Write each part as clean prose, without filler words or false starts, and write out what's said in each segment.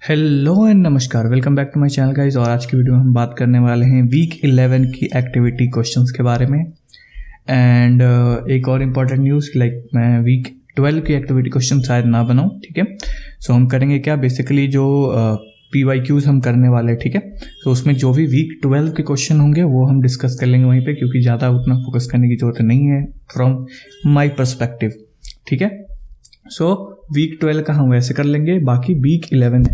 Hello and नमस्कार, welcome back to my channel guys. और आज की वीडियो में हम बात करने वाले हैं वीक 11 की एक्टिविटी क्वेश्चंस के बारे में। एंड एक और इम्पॉर्टेंट न्यूज़, लाइक मैं वीक 12 की एक्टिविटी क्वेश्चन शायद ना बनाऊं, ठीक है। सो हम करेंगे क्या, बेसिकली जो PYQs हम करने वाले हैं, ठीक है। तो उसमें जो भी वीक 12 के क्वेश्चन होंगे वो हम डिस्कस कर लेंगे वहीं पे, क्योंकि ज़्यादा उतना फोकस करने की जरूरत नहीं है फ्रॉम माई परस्पेक्टिव, ठीक है। सो वीक 12 का हम वैसे कर लेंगे, बाकी वीक 11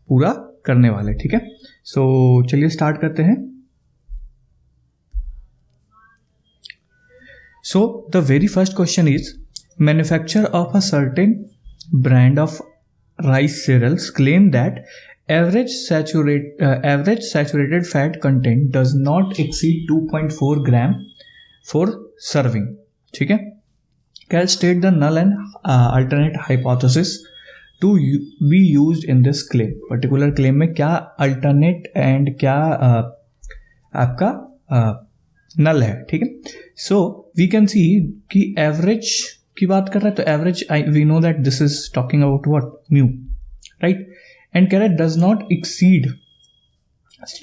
पूरा करने वाले, ठीक है। सो चलिए स्टार्ट करते हैं। So the very first question is, manufacture of a certain brand of rice cereals claim that average saturated fat content does not exceed 2.4 gram for serving, ठीक है। Can state the null and alternate hypothesis to be used in this claim। Particular claim में क्या alternate and क्या आपका नल है, ठीक है। So we can see कि एवरेज की बात कर रहा है, तो average we know that this is talking about what, mu, right. And कह रहा है डज नॉट एक्सीड,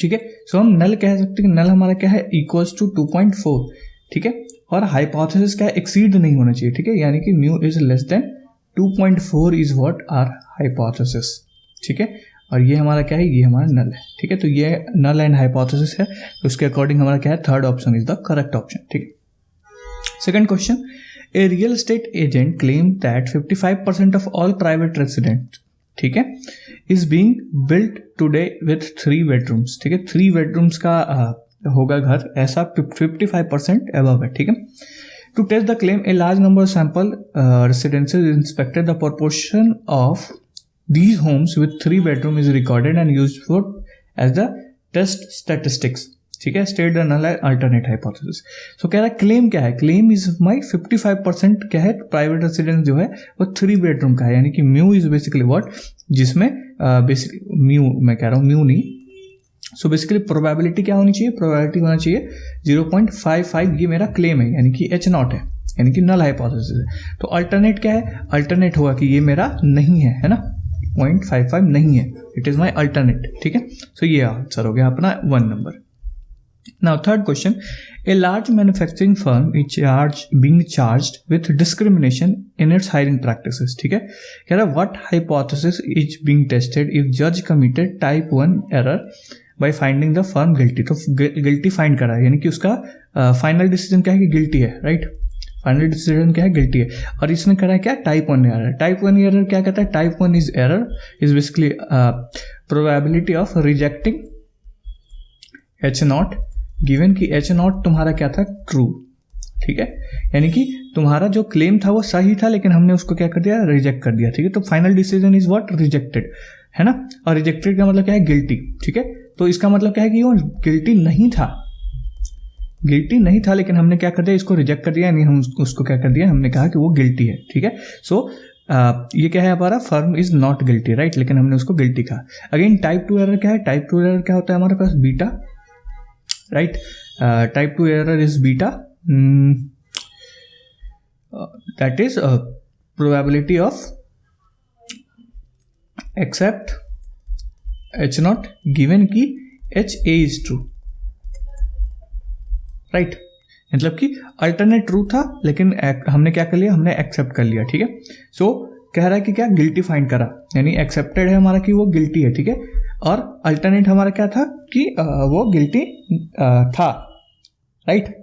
ठीक है। सो हम नल कह सकते हैं, नल हमारा क्या है, इक्वल्स टू 2.4, ठीक है। और हाइपोथेसिस क्या है, एक्सीड नहीं होना चाहिए, ठीक है। यानी कि mu is less than 2.4 is what are hypothesis, ठीक है। और ये हमारा क्या है, ये हमारा नल है, ठीक है। तो ये नल एंड हाइपोथेसिस है, तो उसके अकॉर्डिंग हमारा क्या है, third option is the correct option, ठीक है। Second question, a real estate agent claim that 55% of all private resident, ठीक है, is being built today with 3 bedrooms, ठीक है। 3 बेडरूम्स का होगा घर, ऐसा 55% अबव है, ठीक है। To test the claim, a large number of sample residences is inspected. The proportion of these homes with 3 bedroom is recorded and used for as the test statistics, ठीक है। State the null and alternate hypothesis। So कह रहा है claim क्या है, claim is my 55% क्या है, private residence जो है वो 3 बेडरूम का है, यानी कि म्यू इज बेसिकली व्हाट, जिसमें बेसिकली म्यू, मैं कह रहा हूँ म्यू नहीं, सो बेसिकली प्रोबेबिलिटी क्या होनी चाहिए, प्रोबेबिलिटी होना चाहिए 0.55। ये मेरा क्लेम है, यानी कि H0 है, यानी कि नल हाइपोथेसिस है। तो अल्टरनेट क्या है, अल्टरनेट होगा कि ये मेरा नहीं है ना, 0.55 नहीं है, इट इज माई अल्टरनेट, ठीक है। सो ये आंसर हो गया अपना 1 number. Now third question, a large manufacturing firm is being charged with discrimination in its hiring practices, ठीक है। कह रहा है what hypothesis is being tested if जज committed type 1 error by finding the firm guilty. तो guilty find करा है, यानी कि उसका फाइनल डिसीजन क्या है कि गिल्टी है, राइट। फाइनल डिसीजन क्या है, गिल्टी है। और इसने करा है क्या, टाइप 1 एरर। टाइप 1 एरर क्या कहता है, type 1 is error is basically probability of rejecting H0 given कि H0 तुम्हारा क्या था, ट्रू, ठीक है। यानी कि तुम्हारा जो क्लेम था वो सही था, लेकिन हमने उसको क्या कर दिया, रिजेक्ट कर दिया, ठीक है। तो final decision is what, rejected, है ना। और रिजेक्टेड का मतलब क्या है, गिल्टी, ठीक है। तो इसका मतलब क्या है कि वो गिल्टी नहीं था, गिल्टी नहीं था, लेकिन हमने क्या कर दिया, इसको रिजेक्ट कर दिया, यानी हम उसको क्या कर दिया, हमने कहा कि वो गिल्टी है, ठीक है। सो ये क्या है हमारा, firm is not guilty, right, लेकिन हमने उसको गिल्टी कहा। अगेन टाइप 2 एरर क्या है, टाइप 2 एरर क्या होता है हमारे पास, beta, right. Type 2 error is beta, that is probability of accept H0 given की HA इज ट्रू, राइट। मतलब कि अल्टरनेट ट्रू था, लेकिन हमने क्या कर लिया, हमने एक्सेप्ट कर लिया, ठीक है। सो कह रहा है कि क्या, गिल्टी फाइंड करा, यानी एक्सेप्टेड है हमारा कि वो गिल्टी है, ठीक है। और अल्टरनेट हमारा क्या था कि वो गिल्टी था, राइट,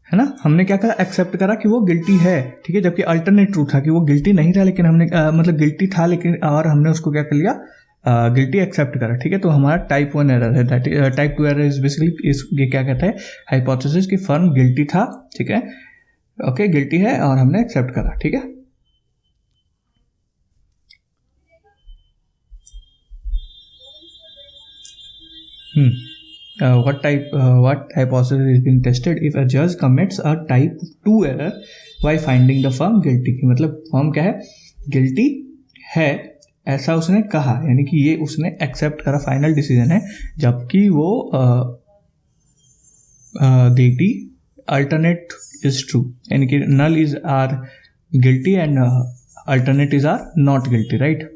है ना। हमने क्या करा, एक्सेप्ट करा कि वो गिल्टी है, ठीक है। जबकि अल्टरनेट ट्रू था कि वो गिल्टी नहीं था, लेकिन हमने मतलब गिल्टी था, लेकिन और हमने उसको क्या कर लिया, गिल्टी एक्सेप्ट करा, ठीक है। तो हमारा टाइप 1 एरर है, that type 2 error is basically ये क्या कहता है, हाइपोथेसिस कि फर्म गिल्टी था, ठीक है, ओके, गिल्टी है और हमने एक्सेप्ट करा, ठीक है। What hypothesis is being tested if a judge commits a type 2 error by finding the firm guilty। की मतलब फर्म क्या है, गिल्टी है, ऐसा उसने कहा, यानी कि ये उसने एक्सेप्ट करा, फाइनल डिसीजन है, जबकि वो गिल्टी अल्टरनेट इज ट्रू, यानी कि null is are guilty and alternate is are not guilty, right.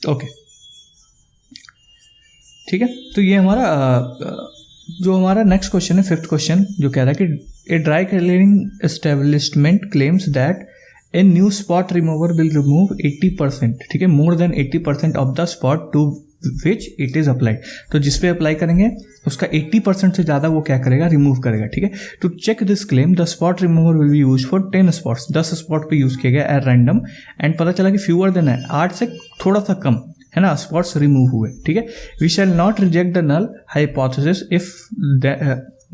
Okay, ठीक है। तो ये हमारा जो हमारा नेक्स्ट क्वेश्चन है, फिफ्थ क्वेश्चन, जो कह रहा है कि a dry cleaning establishment claims that a new spot remover will remove 80%, ठीक है, more than 80% of the spot to which it is applied. तो जिस पे अप्लाई करेंगे उसका 80% से ज़्यादा वो क्या करेगा, रिमूव करेगा, ठीक है। To check this claim the spot remover will be use for 10 spots, 10 spot पे यूज़ किया गया एट रैंडम, एंड पता चला कि फ्यूअर देन है 8 से थोड़ा सा कम है ना स्पॉट्स रिमूव हुए, ठीक है। We shall not reject the null hypothesis if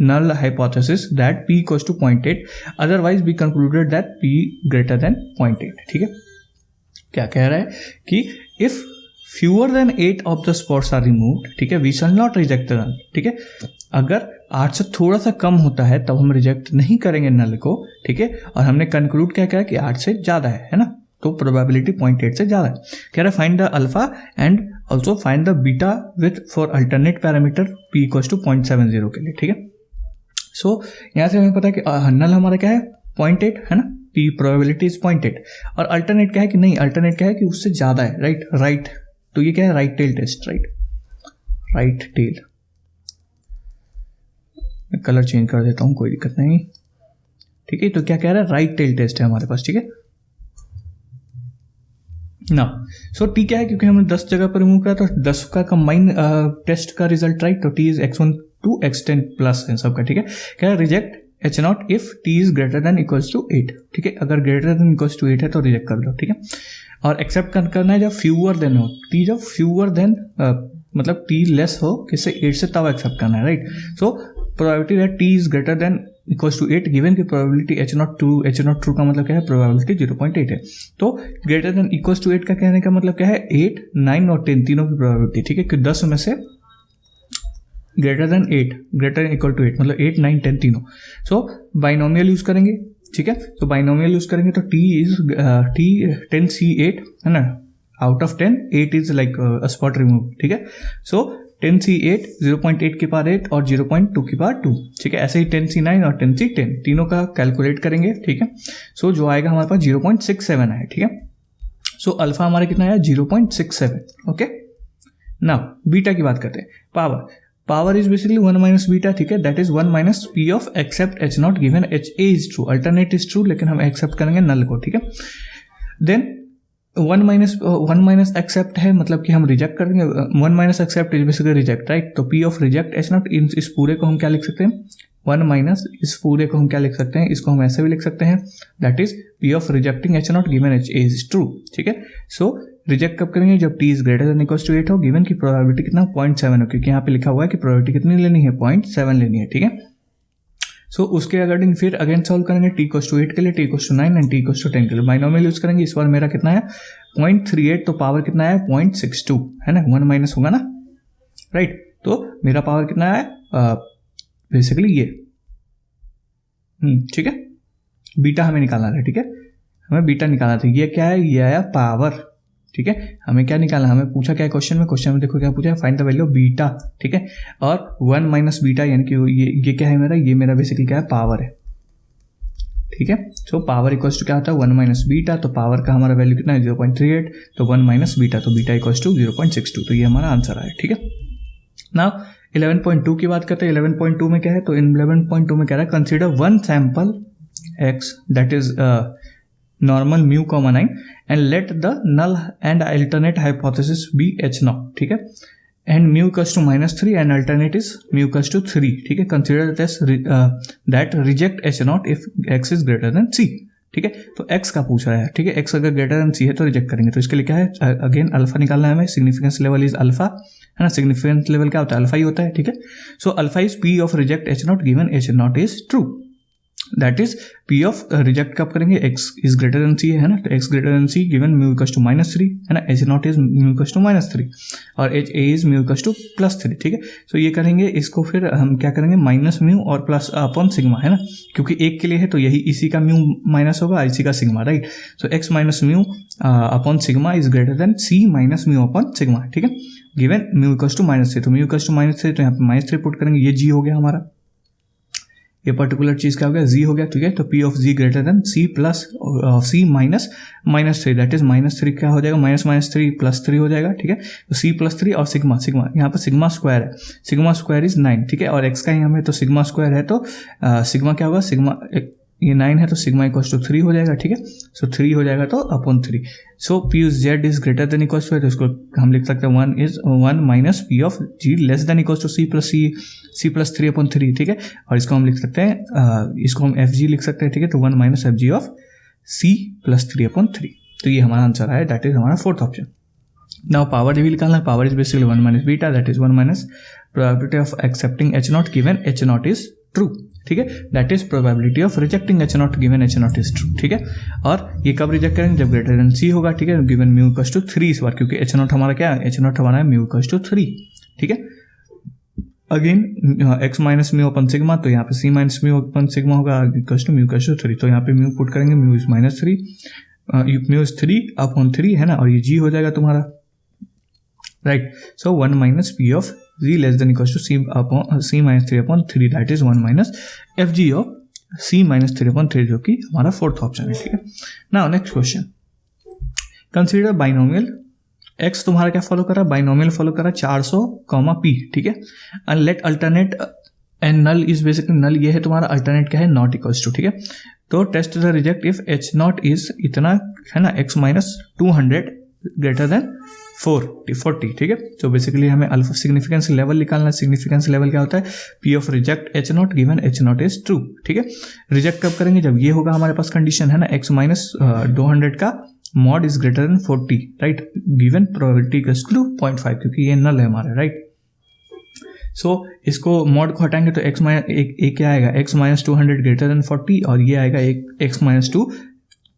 null hypothesis that p equals to 0.8, otherwise we concluded that p greater than 0.8, ठीक है। क्या कह रहा है कि if fewer than 8 of the spots are removed, ठीक है, we shall not reject the null, ठीक है। अगर 8 से थोड़ा सा कम होता है तब हम रिजेक्ट नहीं करेंगे नल को, ठीक है। और हमने कंक्लूड क्या किया कि 8 से ज़्यादा है ना, तो प्रोबेबिलिटी 0.8 से ज़्यादा है। कह रहा है find the alpha and also find the beta with for alternate parameter p equals to 0.70 के लिए, ठीक है। सो यहाँ से हमें पता है कि नल हमारा क्या है 0.8 है ना, p प्रोबेबिलिटी इज 0.8, और अल्टरनेट क्या है कि नहीं, अल्टरनेट क्या है कि उससे ज़्यादा है, राइट। तो ये क्या है, right tail test, right tail. मैं कलर चेंज कर देता हूँ, कोई दिक्कत नहीं, ठीक है। तो क्या कह रहा है, राइट टेल टेस्ट है हमारे पास, ठीक है ना। सो टी क्या है, क्योंकि हमने 10 जगह पर रिमूव किया तो 10 का कंबाइन टेस्ट का रिजल्ट, राइट। तो T is x1 to x10 plus है सबका, ठीक है। क्या है, reject h0 if t is greater than equals to 8, ठीक है। अगर ग्रेटर देन इक्वल्स टू 8 है तो रिजेक्ट कर दो, ठीक है। और एक्सेप्ट करना है जब फ्यूअर देन हो, t जब फ्यूअर देन मतलब t लेस हो किससे 8 से, तब एक्सेप्ट करना है, right. So probability that t is greater than equals to 8 given की प्रोबेबिलिटी h0 ट्रू का मतलब क्या है, प्रोबेबिलिटी 0.8 है। तो ग्रेटर देन इक्वल्स टू 8 का कहने का मतलब क्या है, 8, 9 और 10 तीनों की प्रोबेबिलिटी, ठीक है। कि 10 में से greater than 8, greater equal to 8 मतलब 8, 9, 10 तीनों। सो बाइनोमियल यूज करेंगे, ठीक है। तो बाइनोमियल यूज करेंगे तो t इज 10c8 है ना, out of 10 8 is like spot remove, ठीक है। सो 10c8 0.8 की पावर 8 और 0.2 की पावर 2, ठीक है। ऐसे ही 10c9 और 10c10 तीनों का कैलकुलेट करेंगे, ठीक है। सो जो आएगा हमारे पास 0.67 है, ठीक है। सो अल्फा हमारा कितना आया, 0.67, ओके। नाउ बीटा की बात करते हैं। Power is basically 1 minus beta, ठीक है। That is 1 minus P of accept h0 given h a is true, alternate is true, लेकिन हम एक्सेप्ट करेंगे नल को, ठीक है। देन 1 माइनस एक्सेप्ट है मतलब कि हम रिजेक्ट करेंगे, 1 minus accept is basically reject, right. तो p ऑफ रिजेक्ट h0, इस पूरे को हम क्या लिख सकते हैं, 1 माइनस इस पूरे को हम क्या लिख सकते हैं, इसको हम ऐसे भी लिख सकते हैं, that is p of rejecting h0 given h a is true, ठीक है। सो रिजेक्ट कब करेंगे, जब t is greater than equals to 8 हो, गिवन की प्रोबेबिलिटी कितना 0.7 हो, क्योंकि यहाँ पे लिखा हुआ है कि प्रोबेबिलिटी कितनी लेनी है, 0.7 लेनी है, ठीक है। सो उसके अकॉर्डिंग फिर अगेन सॉल्व करेंगे, t इक्वल्स टू 8 के लिए, t equals to 9 and t equals to 10 के लिए बाइनोमियल यूज करेंगे। इस बार मेरा कितना है 0.38, तो पावर कितना है 0.62 है ना, 1 माइनस होगा ना, राइट। तो मेरा पावर कितना है बेसिकली ये, ठीक है। बीटा हमें निकालना था, ठीक है, हमें बीटा निकालना था। ये क्या है, ये आया पावर, ठीक है। हमें क्या निकालना, हमें पूछा क्या है क्वेश्चन में देखो क्या पूछा है, find the value of beta, ठीक है। और 1 माइनस बीटा यानी कि ये क्या है मेरा, ये मेरा बेसिकली क्या है, पावर है, ठीक है। सो पावर इक्वल्स टू क्या होता है 1 माइनस बीटा, तो पावर का हमारा वैल्यू कितना है 0.38, तो 1 माइनस बीटा, तो बीटा इक्वल्स टू 0.62, तो ये हमारा आंसर आया, ठीक है। नाउ 11.2 की बात करते हैं। 11.2 में क्या है, तो 11.2 में कह रहा है consider one sample x that is normal mu comma 9 and let the null and alternate hypothesis be h0, ठीक है। And mu equals to -3 and alternate is mu equals to 3, ठीक है। Consider this that reject h0 if x is greater than c, ठीक है। तो x का पूछ रहा है, ठीक है। x अगर ग्रेटर देन c है तो रिजेक्ट करेंगे, तो इसके लिए क्या है, अगेन अल्फा निकालना है हमें, सिग्निफिकेंस लेवल इज अल्फा है ना, सिग्निफिकेंस लेवल क्या होता है, अल्फा ही होता है, ठीक है। So alpha is p of reject h0 given h0 is true, that is p of reject कब करेंगे, x is greater than c है ना, तो x greater than c given mu equals to -3 है ना, h0 is mu equals to -3 और h a is mu equals to +3, ठीक है। सो ये करेंगे, इसको फिर हम क्या करेंगे माइनस म्यू और प्लस अपॉन सिग्मा है ना, क्योंकि एक के लिए है तो यही इसी का म्यू माइनस होगा, इसी का sigma, right. So x minus mu upon sigma is greater than c minus mu upon sigma, ठीक है। गिवन म्यू इक्वल्स टू -3, तो म्यू इक्वल्स टू -3, तो यहाँ पे -3 पुट करेंगे, ये g हो गया हमारा। ये पर्टिकुलर चीज़ क्या हो गया, जी हो गया, ठीक है। तो P of G greater than C plus C minus -3, that is -3 क्या हो जाएगा, -3 +3 हो जाएगा, ठीक है। तो सी +3 और सिग्मा यहाँ पर सिग्मा स्क्वायर है, सिग्मा स्क्वायर इज 9, ठीक है। और एक्स का यहाँ में तो सिग्मा स्क्वायर है, तो सिग्मा क्या होगा, सिग्मा ये 9 है तो सिग्मा इक्वल टू 3 हो जाएगा, ठीक है। सो 3 हो जाएगा तो upon 3। So P of Z is greater than equal to, तो इसको हम लिख सकते हैं 1 minus P of G less than equal to C plus 3 upon 3, ठीक है। और इसको हम लिख सकते हैं, इसको हम एफ जी लिख सकते हैं, ठीक है। तो 1 minus F G of C plus 3 upon 3, तो ये हमारा आंसर है, दैट इज हमारा फोर्थ ऑप्शन। नाउ पावर भी निकालना है, power is basically 1 minus beta, that is 1 minus probability of accepting H not given H not is true, ठीक है। That is probability of rejecting H not given H not is true, ठीक है। और ये कब रिजेक्ट करेंगे, जब greater than सी होगा, ठीक है। गिवन म्यू इक्वल्स टू 3 इस बार, क्योंकि एच नॉट हमारा क्या है, एच नॉट हमारा है म्यू इक्वल्स टू 3, ठीक है। Again X minus mu upon sigma, तो यहाँ पे C minus mu upon sigma होगा equals to mu equals to 3, तो यहाँ पे म्यू पुट करेंगे, mu is -3, mu is 3 upon 3 है ना, और ये जी हो जाएगा तुम्हारा, right. So 1 minus P of G less than equals to C minus 3 upon 3, that is 1 minus F G of C minus 3 upon 3, जो कि हमारा फोर्थ ऑप्शन है, ठीक है। Now next question, consider binomial x तुम्हारा क्या फॉलो कर रहा है, बाइनोमियल फॉलो कर रहा है 400, पी, ठीक है। And let alternate and null is basically, null ये है तुम्हारा, अल्टरनेट क्या है, नॉट इक्वल्स टू, ठीक है। तो test the reject if H not is इतना है ना, एक्स माइनस 200 ग्रेटर देन 40, ठीक है। तो बेसिकली हमें अल्फा सिग्निफिकेंस लेवल निकालना है। सिग्निफिकेंस लेवल क्या होता है, P of reject H not given H not is true, ठीक है। रिजेक्ट कब करेंगे, जब ये होगा हमारे पास कंडीशन है ना, एक्स माइनस 200 का mod is greater than 40, right, given probability equals to 0.5, क्योंकि ये नल है हमारा, राइट। सो इसको मॉड को हटाएंगे तो एक्स माइनस एक क्या आएगा, एक्स माइनस 200 ग्रेटर देन 40, और ये आएगा एक एक्स माइनस 2,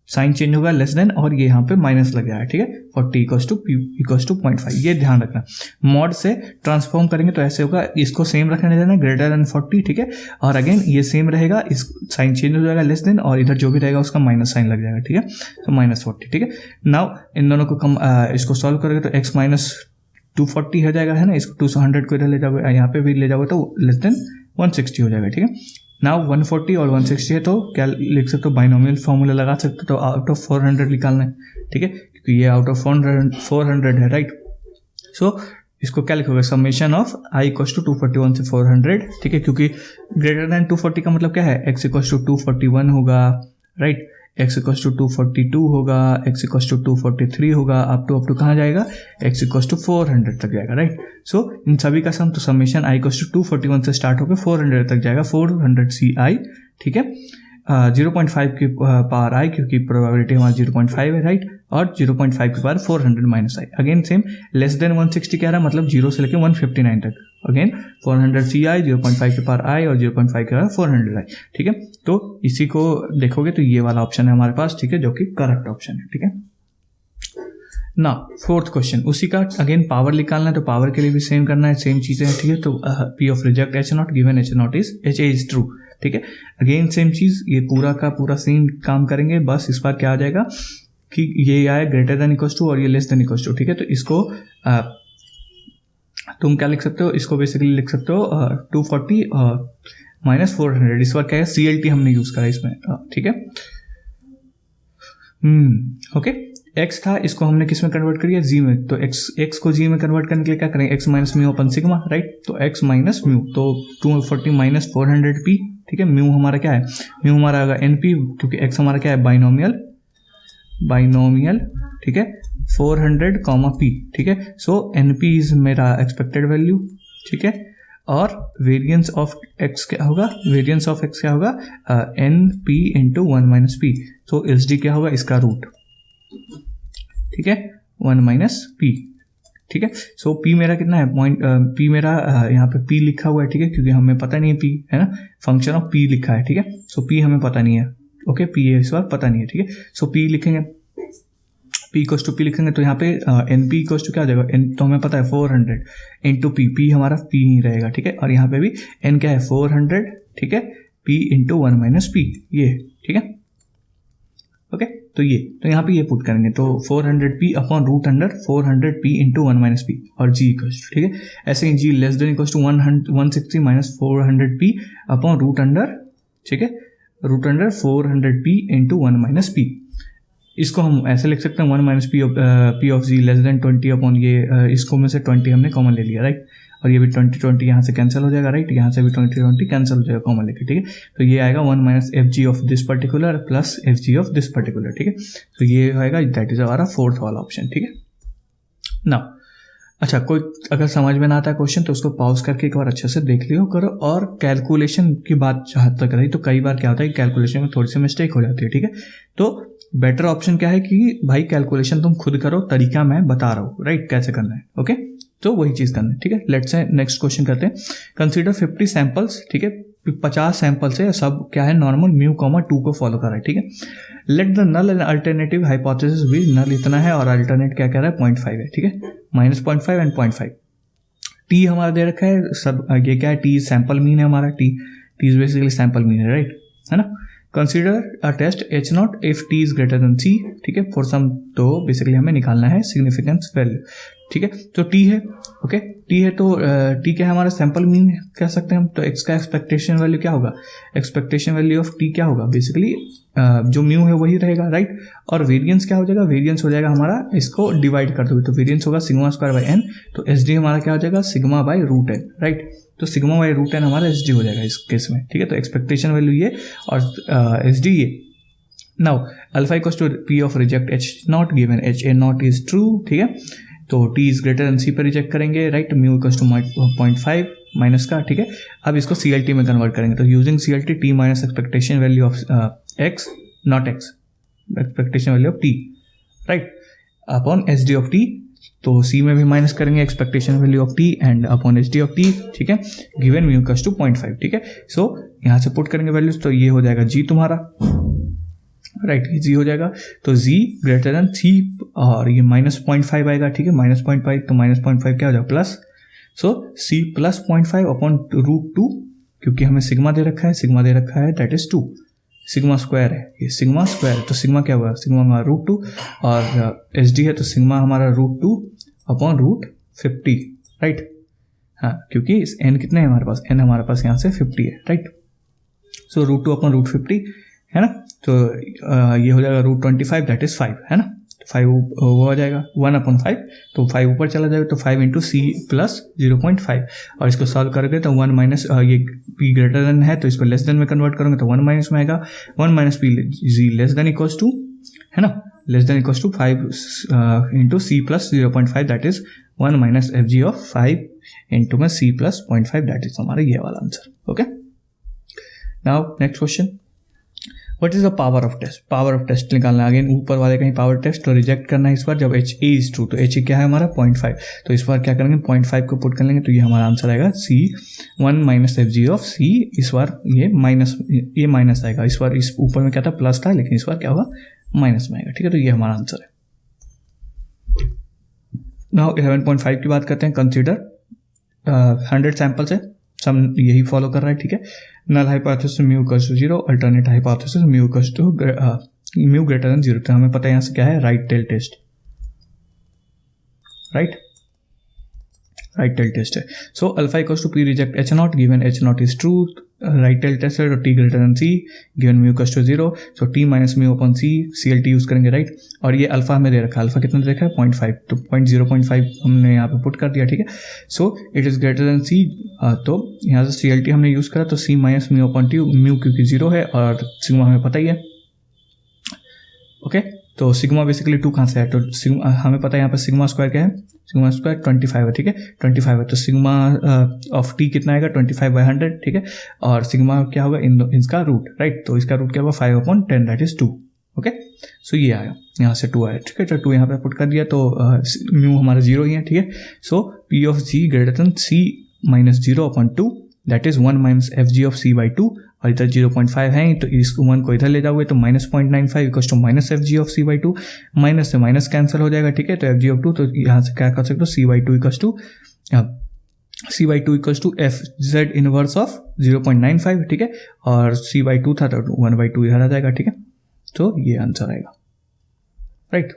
साइन चेंज होगा लेस देन, और ये यहाँ पे माइनस लग जाएगा, ठीक है। 40 इक्वल्स टू 0.5, ये ध्यान रखना। मॉड से ट्रांसफॉर्म करेंगे तो ऐसे होगा, इसको सेम रखने देना ग्रेटर देन 40, ठीक है। और अगेन ये सेम रहेगा, इस साइन चेंज हो जाएगा लेस देन, और इधर जो भी रहेगा उसका माइनस साइन लग जाएगा, ठीक है। तो -40, ठीक है। नाउ इन दोनों को इसको सॉल्व करेंगे तो एक्स माइनस 240 हो जाएगा, है ना। इसको 200 को इधर ले जाओगे, यहाँ पे भी ले जाओगे तो लेस देन 160 हो जाएगा, ठीक है। नाउ 140 और 160 है, तो क्या लिख सकते हो, बाइनोमियल फॉर्मूला लगा सकते हो, तो आउट ऑफ 400 निकालना है, ठीक है, क्योंकि ये आउट ऑफ 400 है, राइट। सो इसको क्या लिखोगे, summation of I equals to 241 से 400, ठीक है, क्योंकि ग्रेटर देन 240 का मतलब क्या है, एक्स इक्वल्स टू 241 होगा, राइट, एक्स इक्वल्स टू 242 होगा, एक्स इक्वल्स टू 243 होगा, अप टू कहाँ जाएगा, एक्स इक्वल्स टू 400 तक जाएगा, राइट। सो इन सभी का सम, तो समेशन आई इक्वल्स टू 241 से स्टार्ट होकर 400 तक जाएगा, 400 सी आई, ठीक है। 0.5 की पावर आई, क्योंकि प्रोबेबिलिटी हमारा 0.5 है, राइट, और 0.5 की पावर 400 माइनस आई। अगेन सेम, लेस देन 160 कह रहा है, मतलब 0 से लेकर 159 तक, अगेन 400 सी आई, 0.5 की पावर आई, और 0.5 की पावर 400 आई, ठीक है। तो इसी को देखोगे तो ये वाला ऑप्शन है हमारे पास, ठीक है, जो कि करेक्ट ऑप्शन है, ठीक है। ना फोर्थ क्वेश्चन, उसी का अगेन पावर निकालना है, तो पावर के लिए भी सेम करना है, सेम चीजें हैं, ठीक है। तो P of reject H not given H not is H A is true, ठीक है। अगेन सेम चीज, ये पूरा का पूरा सेम काम करेंगे, बस इस बार क्या आ जाएगा कि ये आए ग्रेटर देन इक्वल्स टू और ये लेस देन इक्वल्स टू, ठीक है। तो इसको तुम क्या लिख सकते हो, इसको बेसिकली लिख सकते हो 240 माइनस 400, इस बार क्या है, CLT हमने यूज करा इसमें, ठीक है। ओके, एक्स था, इसको हमने किस में कन्वर्ट करिए, जी में, तो एक्स को जी में कन्वर्ट करने के लिए क्या करेंगे, x minus mu upon sigma, right. तो एक्स माइनस म्यू, तो 240 माइनस 400 पी, ठीक है। म्यू हमारा क्या है, म्यू हमारा आएगा एन पी, क्योंकि एक्स हमारा क्या है, बाइनोमियल, ठीक है, 400 पी, ठीक है। सो एन पी इज मेरा एक्सपेक्टेड वैल्यू, ठीक है। और वेरिएंस ऑफ एक्स क्या होगा, वेरिएंस ऑफ एक्स क्या होगा, N P into 1 minus P, तो एस डी क्या होगा, इसका रूट, ठीक है, 1 माइनस पी, ठीक है। सो पी मेरा कितना है, पॉइंट पी मेरा यहाँ पे पी लिखा हुआ है, ठीक है, क्योंकि हमें पता नहीं है पी, है ना, फंक्शन ऑफ पी लिखा है, ठीक है। सो पी हमें पता नहीं है, ओके, पी इस बार पता नहीं है, ठीक है। सो पी लिखेंगे, पी इक्वल्स टू पी लिखेंगे, तो यहाँ पे एन पी इक्वल्स टू क्या हो जाएगा, एन तो हमें पता है 400 इंटू पी, पी हमारा पी ही रहेगा, ठीक है। और यहाँ पे भी एन क्या है 400, ठीक है, पी इंटू 1 माइनस पी, ये, ठीक है, ओके। तो यहाँ पे ये पुट करेंगे, तो 400 P upon root under 400 P into 1 minus P, और जी इक्वल्स टू, ठीक है। ऐसे ही G less than equals to 160 minus 400 P upon root under ठीक है, root under 400p into 1 minus P. इसको हम ऐसे लिख सकते हैं 1 minus P of G less than 20 upon ये, इसको में से 20 हमने कॉमन ले लिया, राइट, और ये भी 20 यहाँ से कैंसिल हो जाएगा, राइट, यहाँ से भी 20 कैंसिल हो जाएगा कॉमन लेके, ठीक है। तो ये आएगा 1 minus F G of this particular plus F G of this particular, ठीक है। तो ये आएगा, दैट इज हमारा फोर्थ वाला ऑप्शन, ठीक है ना। अच्छा, कोई अगर समझ में ना आता है क्वेश्चन तो उसको पॉज करके एक बार अच्छे से देख लियो करो। और कैलकुलेशन की बात जहाँ तक रही तो कई बार क्या होता है कि कैलकुलेशन में थोड़ी सी मिस्टेक हो जाती है, ठीक है। तो बेटर ऑप्शन क्या है कि भाई कैलकुलेशन तुम खुद करो, तरीका मैं बता रहा हूँ, राइट, कैसे करना है, ओके। तो वही चीज़ करना है, ठीक है। लेट्स से नेक्स्ट क्वेश्चन करते हैं। कंसीडर 50 सैंपल्स, ठीक है, 50 सैंपल्स है, सब क्या है नॉर्मल म्यू कॉमा 2 को फॉलो कर रहा है, ठीक है। Let the null and alternative hypothesis भी, नल इतना है और अल्टरनेट क्या कह रहा है 0.5 है, ठीक है, -0.5 एंड 0.5। टी हमारा दे रखा है सब, ये क्या है, टी सैंपल मीन है हमारा, T is basically sample mean है, राइट, है ना। Consider a test H not if T is greater than C, ठीक है, फॉर सम, तो बेसिकली हमें निकालना है सिग्निफिकेंस वैल्यू, ठीक है। तो टी है, ओके, टी है तो टी क्या है हमारा सैंपल मीन कह सकते हैं हम। तो एक्स का एक्सपेक्टेशन वैल्यू क्या होगा, एक्सपेक्टेशन वैल्यू ऑफ टी क्या होगा, बेसिकली जो म्यू है वही रहेगा, राइट। और वेरिएंस क्या हो जाएगा, वेरिएंस हो जाएगा हमारा, इसको डिवाइड कर दोगे तो वेरिएंस होगा सिग्मा स्क्वायर बाई एन। तो एस डी हमारा क्या हो जाएगा, sigma by root N, right. तो सिग्मा बाई रूट एन हमारा एस डी हो जाएगा इस केस में, ठीक है। तो एक्सपेक्टेशन वैल्यू ये और एस डी ये। Now alpha equals to P of reject H not given H A naught is true, ठीक है। तो T is greater than C पर रिजेक्ट करेंगे, right, mu equals to 0.5 minus का, ठीक है। अब इसको सी एल टी में कन्वर्ट करेंगे, तो using C L T, T minus expectation value of X naught X, expectation value of T, right, upon S D of T. तो सी में भी माइनस करेंगे expectation value of T and upon S D of T, ठीक है, given mu equals to 0.5, ठीक है। सो यहाँ से पुट करेंगे वैल्यूज, तो ये हो जाएगा जी तुम्हारा, राइट, जी हो जाएगा। तो जी ग्रेटर देन सी और ये -0.5 आएगा, ठीक है, -0.5, तो -0.5 क्या हो जाएगा प्लस, सो सी प्लस 0.5 अपॉन √2, क्योंकि हमें सिग्मा दे रखा है दैट इज 2, सिग्मा स्क्वायर है ये, सिग्मा स्क्वायर, तो सिग्मा क्या हुआ, सिग्मा हमारा √2 और एस डी है तो सिग्मा हमारा √2 अपॉन √50, राइट। हाँ, क्योंकि एन कितने हैं हमारे पास, एन हमारे पास यहाँ से 50 है, राइट। सो √2 अपॉन √50 है ना। तो ये हो जाएगा √25 दैट इज 5, है ना। 5 वो हो जाएगा 1/5, तो 5 ऊपर चला जाएगा, तो 5 इंटू सी प्लस 0.5 और इसको सॉल्व करोगे तो 1 माइनस, ये पी ग्रेटर देन है तो इसको लेस देन में कन्वर्ट करोगे तो 1 माइनस में आएगा, 1 minus P ji less than equals to, है ना, less than equals to 5 into C plus 0.5 that is 1 minus F G of 5 into में सी प्लस 0.5 दैट इज हमारा ये वाला answer, okay. Now next question, what is the power of test, power of test निकालना, again ऊपर वाले कहीं power test तो reject करना है इस बार, जब एच ए इज ट्रू, तो एच ए क्या है हमारा 0.5, तो इस बार क्या करेंगे 0.5 को पुट कर लेंगे, तो ये हमारा आंसर आएगा सी 1 माइनस एफ जी ऑफ सी, इस बार ये माइनस आएगा, इस बार इस ऊपर में क्या था प्लस था लेकिन इस बार क्या होगा माइनस में आएगा, ठीक है। तो ये हमारा आंसर है। नाउ 11.5 की बात करते हैं। कंसीडर 100 सैंपल्स है, सम यही फॉलो कर रहा है, ठीक है। Null hypothesis mu equals to 0, alternate hypothesis mu equals to mu greater than 0, तो हमें पता है यहाँ से क्या है right tail test, right tail test है। So alpha equals to P reject H not given H not is true, right tail test है, तो T greater than C given mu equals to 0, so T minus mu upon C, C L T use करेंगे, right. और ये alpha हमें दे रखा है, alpha कितना दे रखा है 0.5, तो 0.5 हमने यहाँ पे पुट कर दिया, ठीक है। So it is greater than C, तो यहाँ से सी एल टी हमने यूज करा, तो C minus mu upon T, mu क्योंकि 0 है और सिग्मा हमें पता ही है, ओके। तो सिग्मा बेसिकली 2 कहाँ से है, तो सिग्मा हमें पता है यहाँ पे सिग्मा स्क्वायर क्या है, सिग्मा स्क्वायर 25 है, ठीक है, 25 है, तो सिग्मा ऑफ टी कितना आएगा 25/100, ठीक है। और सिग्मा क्या होगा इसका रूट, राइट, तो इसका रूट क्या होगा 5/10 दैट इज 2, ओके। सो ये आया, यहाँ से 2 आया, ठीक है, तो 2 यहाँ पे पुट कर दिया, तो म्यू हमारा 0 ही है, ठीक है। So P of G greater than C minus 0/2 that is 1 minus F G of C by 2, और इधर 0.5 है तो इस 1 को इधर ले जाओगे तो -0.95 equals to minus F G of C by 2, minus से माइनस कैंसिल हो जाएगा, ठीक है। तो एफ जी ऑफ 2, तो यहाँ से क्या कर सकते हो C by 2 equals to F Z inverse of 0.95, ठीक है, और सी बाई 2 था तो 1/2 इधर आ जाएगा, ठीक है। तो ये आंसर आएगा, राइट।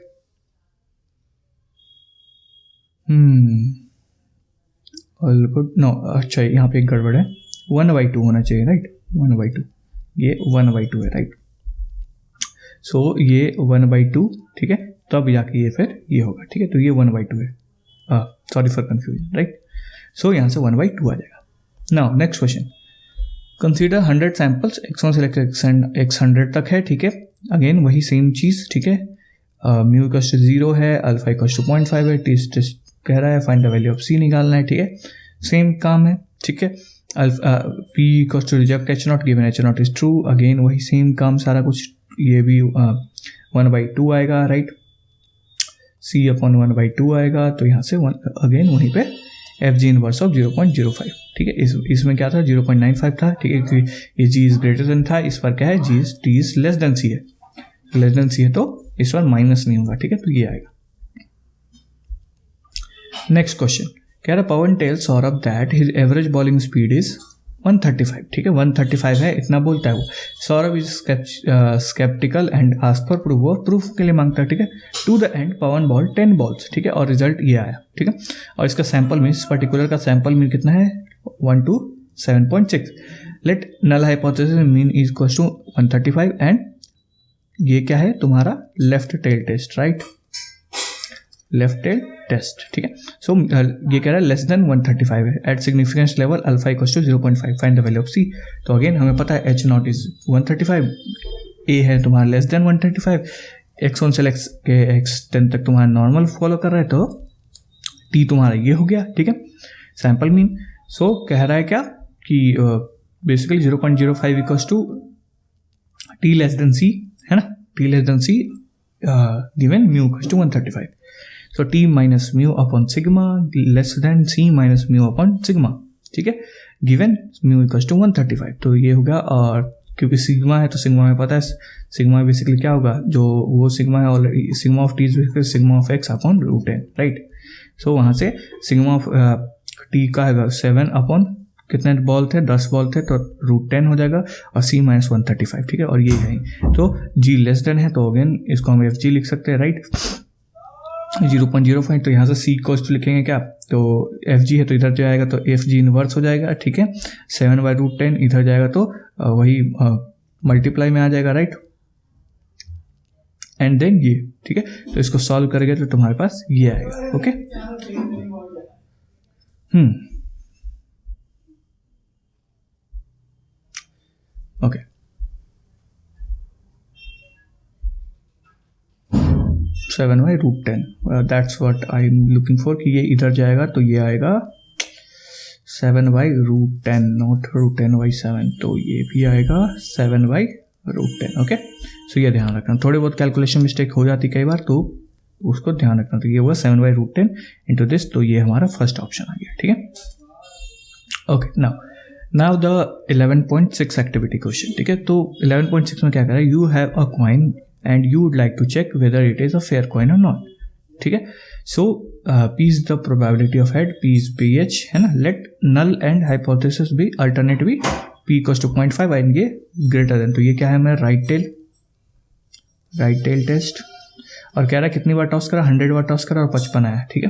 ऑल गुड, नो, अच्छा यहाँ पे एक गड़बड़ है, 1/2 होना चाहिए, राइट, 1/2, ये 1/2 है, राइट। सो ये 1/2, ठीक है, तब जाके ये फिर ये होगा, ठीक है। तो ये 1/2 है, सॉरी फॉर कंफ्यूजन, राइट। सो यहाँ से 1/2 आ जाएगा। Now next question, consider 100 samples, x1 से लेकर x100 तक है, ठीक है। अगेन वही सेम चीज़, ठीक है। म्यू इक्वल्स टू 0 है, अल्फा इक्वल्स टू 0.5 है, टेस्ट कह रहा है find the value of C निकालना है, ठीक है। सेम काम है, ठीक है। P equals to reject H not given H not is true, again वही सेम काम सारा कुछ, ये भी 1/2 आएगा, राइट। सी अपॉन 1/2 आएगा, तो यहाँ से अगेन वहीं पे एफ जी इनवर्स ऑफ 0.05, ठीक है। इसमें क्या था 0.95 था, ठीक है, क्योंकि ये जी इज ग्रेटर देन था, इस पर क्या है T is less than C है, लेस देन सी है तो इस बार माइनस नहीं होगा, ठीक है। तो ये आएगा। नेक्स्ट क्वेश्चन कह रहा Pawan tell Saurabh that his average bowling speed is 135, ठीक है। 135 है, इतना बोलता है वो। Saurabh is sceptical and ask for proof, वो प्रूफ के लिए मांगता है, ठीक है। To the end Pawan ball 10 balls, ठीक है, और रिजल्ट ये आया, ठीक है। और इसका सैंपल मीन, इस पर्टिकुलर का सैंपल मीन कितना है 1 to 7.6। Let null hypothesis mean is equal to 135 and ये क्या है तुम्हारा left tail test, right, left tail test, ठीक है। सो ये कह रहा है लेस देन 135 है, at significance level alpha equals to 0.5, find the value of C. तो अगेन हमें पता है एच नॉट इज 135, ए है तुम्हारा लेस देन 135, x1 से x10 तक तुम्हारा नॉर्मल फॉलो कर रहा है, तो टी तुम्हारा ये हो गया, ठीक है, सैंपल मीन। सो कह रहा है क्या कि basically 0.05 equals to T less than C, है ना, T less than C given mu equals to 135। So T minus mu upon sigma less than C minus mu upon sigma, ठीक है, गिवन म्यू इक्वल्स टू 135। तो ये होगा, और क्योंकि sigma है तो सिग्मा में पता है सिग्मा बेसिकली क्या होगा, जो वो सिग्मा है already, sigma of T is basically sigma of X upon √10, right. So वहाँ से सिग्मा ऑफ टी का है 7 अपॉन कितने बॉल थे 10 बॉल थे, तो √10 हो जाएगा, और सी माइनस 135, ठीक है। और ये है तो जी लेस देन है, तो अगेन इसको हम एफ जी लिख सकते हैं, राइट, 0.05। तो यहाँ से सी कोस्ट लिखेंगे क्या, तो एफ जी है तो इधर जाएगा तो एफ जी इनवर्स हो जाएगा, ठीक है। 7/√10 इधर जाएगा तो वही मल्टीप्लाई में आ जाएगा, राइट, एंड देन ये, ठीक है। तो इसको सॉल्व करेंगे तो तुम्हारे पास ये आएगा, okay. Okay, 7/√10, that's what I am looking for, कि ये इधर जाएगा तो ये आएगा 7/√10, नॉट √10/7, तो ये भी आएगा 7/√10, ओके। सो ये ध्यान रखना, थोड़ी बहुत कैलकुलेशन मिस्टेक हो जाती कई बार, तो उसको ध्यान रखना। तो ये हुआ 7/√10 इंटू दिस, तो ये हमारा फर्स्ट ऑप्शन आ गया, ठीक है। Okay, now the 11.6 activity question, ठीक है। तो 11.6 में क्या कर रहा है, you have a coin and you would like to check whether it is a fair coin और नॉट, ठीक है। So P is the probability of head, P is PH, है ना। लेट नल एंड हाइपोथेसिस भी alternate भी P equals to 0.5 and ये greater than, तो ये क्या है मेरा राइट टेल टेस्ट। और कह रहा है कितनी बार टॉस करा, 100 बार टॉस करा और 55 आया, ठीक है।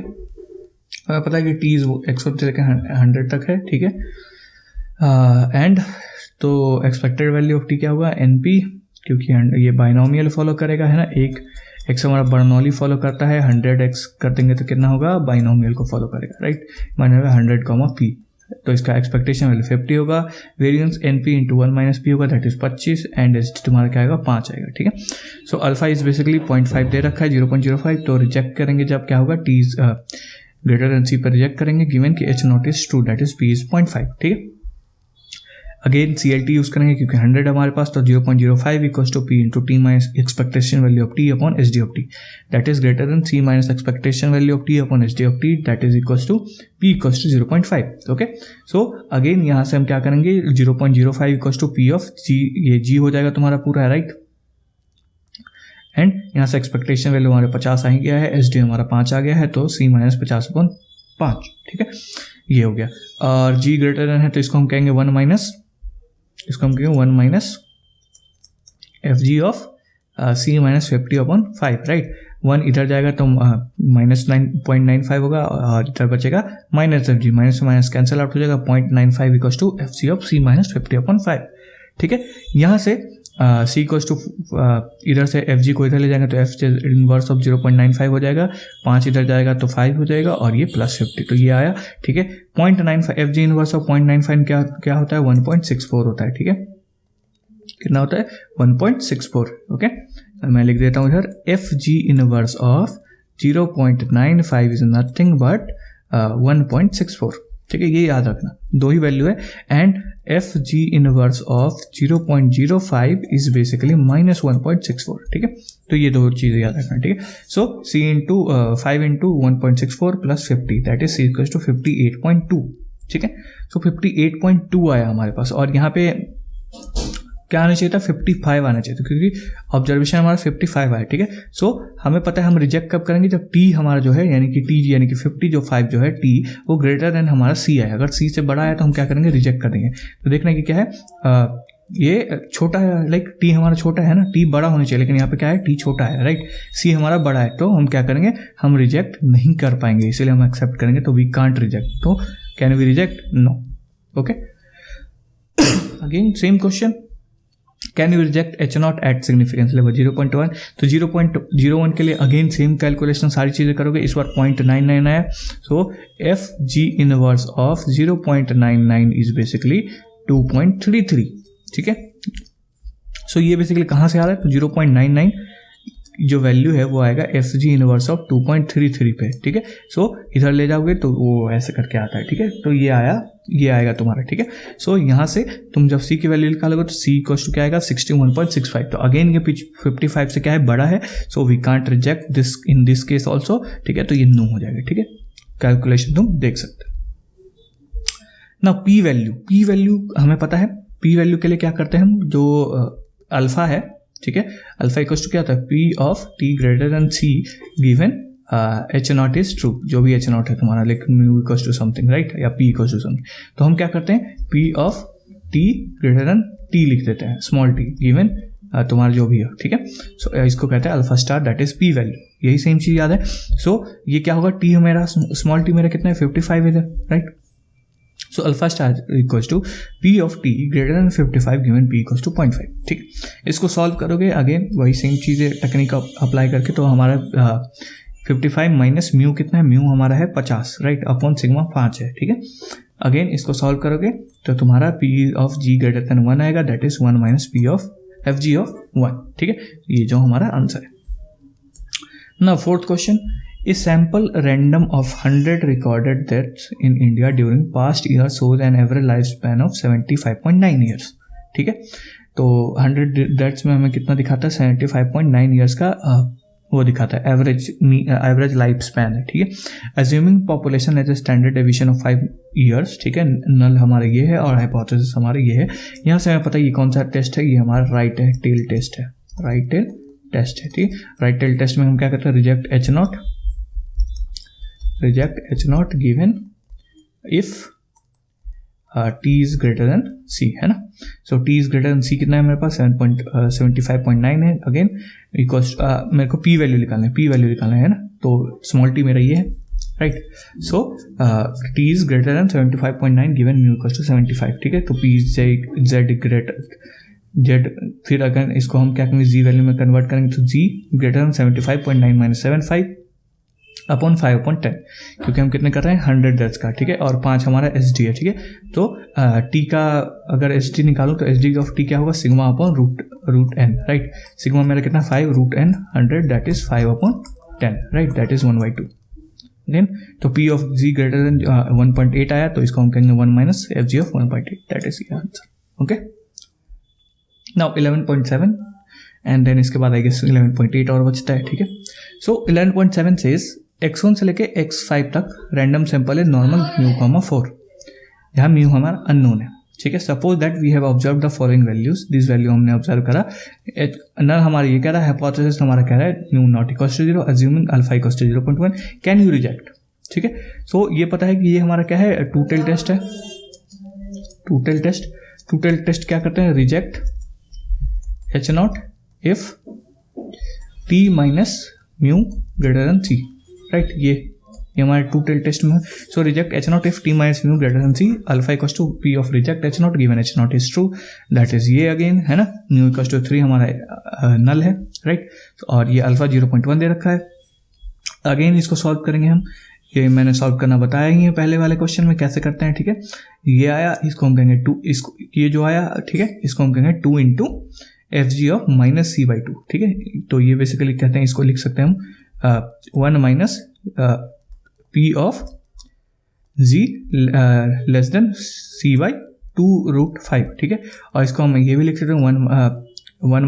हमें पता है कि T x1 से लेकर 100 तक है, ठीक है। एंड तो एक्सपेक्टेड वैल्यू ऑफ टी क्या होगा NP, क्योंकि ये बाइनोमियल फॉलो करेगा, है ना। एक x हमारा बर्नौली फॉलो करता है, 100x कर देंगे तो कितना होगा, बाइनोमियल को फॉलो करेगा, राइट। माना 100, P, तो इसका एक्सपेक्टेशन वैल्यू 50 होगा। वेरिएंस NP इंटू 1 - P होगा, दैट इज 25, एंड तुम्हारा क्या आएगा 5 आएगा, ठीक है। सो अल्फा इज बेसिकली 0.5 दे रखा है, 0.05, तो रिजेक्ट करेंगे जब क्या होगा, T is greater than C पर रिजेक्ट करेंगे, गिवन कि H not is true, that is P is 0.5, ठीक है। अगेन CLT यूज करेंगे क्योंकि 100 हमारे पास, तो 0.05 equals to P into T minus expectation value of T upon SD of T, that is greater than C minus expectation value of T upon SD of T, that is equals to P equals to 0.5, okay. So again यहाँ से हम क्या करेंगे, 0.05 equals to P of G, ये G हो जाएगा तुम्हारा पूरा, राइट। एंड यहाँ से एक्सपेक्टेशन वैल्यू हमारे 50 आ गया है, SD हमारा 5 आ गया है, तो C माइनस 50 अपॉन 5, ठीक है, ये हो गया। और G ग्रेटर देन है तो इसको हम कहेंगे 1 minus FG of C minus 50 upon 5, right. 1 इधर जाएगा तो माइनस 9.95 होगा, और इधर बचेगा minus FG, minus minus cancel out हो जाएगा, 0.95 equals to FG of C minus 50 upon 5, ठीक है। यहाँ से सी इक्वल्स टू इधर से एफ जी को इधर ले जाएंगे तो एफ इनवर्स ऑफ 0.95 हो जाएगा, 5 इधर जाएगा तो 5 हो जाएगा और ये +50, तो ये आया। ठीक है, 0.95 एफ जी इनवर्स ऑफ 0.95 क्या होता है 1.64 होता है। ठीक है, कितना होता है 1.64। ओके, मैं लिख देता हूँ इधर F G inverse of 0.95 is nothing but 1.64। ठीक है, ये याद रखना, दो ही वैल्यू है। And F G inverse of 0.05 is basically -1.64। ठीक है, तो ये दो चीज़ें याद रखना। ठीक है, so C into 5 into 1.64 plus 50 that is C equals to 58.2। ठीक है, सो 58.2 आया हमारे पास, और यहाँ पे क्या आना चाहिए था 55 आना चाहिए था, क्योंकि ऑब्जर्वेशन हमारा 55 आया। ठीक है, सो हमें पता है हम रिजेक्ट कब करेंगे जब टी हमारा जो है यानी कि टी यानी कि 5 जो है टी वो ग्रेटर देन हमारा सी आए। अगर सी से बड़ा आया तो हम क्या करेंगे रिजेक्ट कर देंगे। तो देखना कि क्या है ये छोटा है, लाइक टी हमारा छोटा है ना, टी बड़ा होना चाहिए, लेकिन यहाँ पे क्या है टी छोटा है, राइट, सी हमारा बड़ा है, तो हम क्या करेंगे हम रिजेक्ट नहीं कर पाएंगे, इसीलिए हम एक्सेप्ट करेंगे। तो वी कांट रिजेक्ट, तो can we reject, no. Okay, again same question, can you reject H naught at significance level 0.1। तो 0.01 के लिए अगेन सेम कैलकुलेशन सारी चीज़ें करोगे, इस बार 0.99 आया। So F G inverse of 0.99 is basically 2.33। ठीक है, सो ये बेसिकली कहाँ से आ रहा है, तो 0.99 जो वैल्यू है वो आएगा एफ जी इनवर्स ऑफ 2.33 पे। ठीक है, सो इधर ले जाओगे तो वो ऐसे करके आता है। ठीक है, तो ये आएगा तुम्हारा। ठीक है, सो यहाँ से तुम जब सी की वैल्यू निकालोगे तो सी इक्वल्स टू क्या आएगा 61.65। तो अगेन ये 55 से क्या है बड़ा है, so we can't reject this in this case also. ठीक है, तो ये नो हो जाएगा। ठीक है, कैलकुलेशन तुम देख सकते हो ना। पी वैल्यू हमें पता है, पी वैल्यू के लिए क्या करते हैं हम, जो अल्फा है, ठीक है, अल्फा इक्वल्स टू क्या होता है P of T greater than C given H not is true, जो भी एच नॉट है तुम्हारा, लेकिन mu equals to something, right, या पी इक्वल्स टू समथिंग। तो हम क्या करते हैं P of T greater than T लिख देते हैं, स्मॉल टी गिवन तुम्हारा जो भी है। ठीक है, सो इसको कहते हैं alpha star, that is P value. यही सेम चीज याद है। सो ये क्या होगा, टी मेरा स्मॉल टी मेरा कितना है 55 इधर, right. So alpha star equals to P of T greater than 55 given P equals to 0.5। ठीक, इसको सॉल्व करोगे अगेन वही सेम चीज़ें टेक्निक अप्लाई करके, तो हमारा 55 माइनस म्यू कितना है, म्यू हमारा है 50, राइट, अपॉन सिग्मा 5 है। ठीक है, अगेन इसको सॉल्व करोगे तो तुम्हारा P of G greater than 1 आएगा, that is 1 minus P of F G of 1। ठीक है, ये जो हमारा आंसर है ना। Fourth question, A sample random of 100 recorded deaths in India during past year shows an average lifespan of 75.9 years। ठीक है, तो 100 डेथ्स में हमें कितना दिखाता है 75.9 ईयर्स का वो दिखाता है एवरेज लाइफ स्पैन है। ठीक है, assuming population as a standard deviation of 5 years. ठीक है, नल हमारे ये है और हाइपोथेसिस हमारे ये है। यहाँ से हमें पता है ये कौन सा टेस्ट है, ये हमारा राइट टेल टेस्ट है, राइट टेल टेस्ट है। ठीक है, राइट टेल टेस्ट में हम क्या करते हैं reject H not given if T is greater than C, है ना। So T is greater than C कितना है मेरे पास 75.9 है। अगेन इक्वल्स मेरे को पी वैल्यू निकालना है ना, तो स्मॉल टी मेरा ये है, right. So T is greater than 75.9 given mu equals to 75। ठीक है, तो पी जेड ग्रेटर जेड, फिर अगर इसको हम क्या करेंगे जी वैल्यू में कन्वर्ट करेंगे तो जी ग्रेटर देन 75.9 माइनस 75 अपॉन 5/10, क्योंकि हम कितने कर रहे हैं 100 डेथ्स का। ठीक है, और 5 हमारा एस डी है। ठीक है, तो टी का अगर एस डी निकालूं तो एस डी ऑफ टी क्या होगा sigma upon root N, right. Sigma मेरा कितना 5 root N 100 that is 5/10, right, that is 1/2। Then तो P of G greater than 1.8 आया, तो इसको हम कहेंगे 1 minus F G of 1.8, that is the answer. Okay, now 11.7 and then इसके बाद आई गेस 11.8 और बचता है। ठीक है, सो 11.7 सेज x1 से लेके x5 तक रैंडम सैंपल है नॉर्मल म्यू, 4, जहाँ म्यू हमारा अननोन है। ठीक है, suppose that we have observe the following values, this value हमने ऑब्जर्व करा। नल हमारा ये कह रहा है, हाइपोथेसिस हमारा कह रहा है mu not equals to 0, assuming alpha equals to 0.1, can you reject. ठीक है, सो ये पता है कि ये हमारा क्या है टू टेल टेस्ट है। टू टेल टेस्ट क्या करते हैं reject H not if T minus mu greater than C, right. ये ये हमारे टू टेल टेस्ट में। So reject H not if T minus mu greater than C, alpha equals to P of reject H not given H not is true, that is ये again है ना, mu equals to 3 हमारा नल है, right. और ये alpha 0.1 दे रखा है। Again इसको सॉल्व करेंगे हम, ये मैंने सॉल्व करना बताया ही है पहले वाले क्वेश्चन में कैसे करते हैं, ठीक है। ये आया, इसको हम कहेंगे 2, इसको ये जो आया, ठीक है, इसको हम कहेंगे 2 into F G of minus C by 2, ठीक है। तो ये बेसिकली कहते हैं, इसको लिख सकते हैं हम 1 minus P of G less than C by 2√5, ठीक है। और इसको हम ये भी लिख सकते हैं 1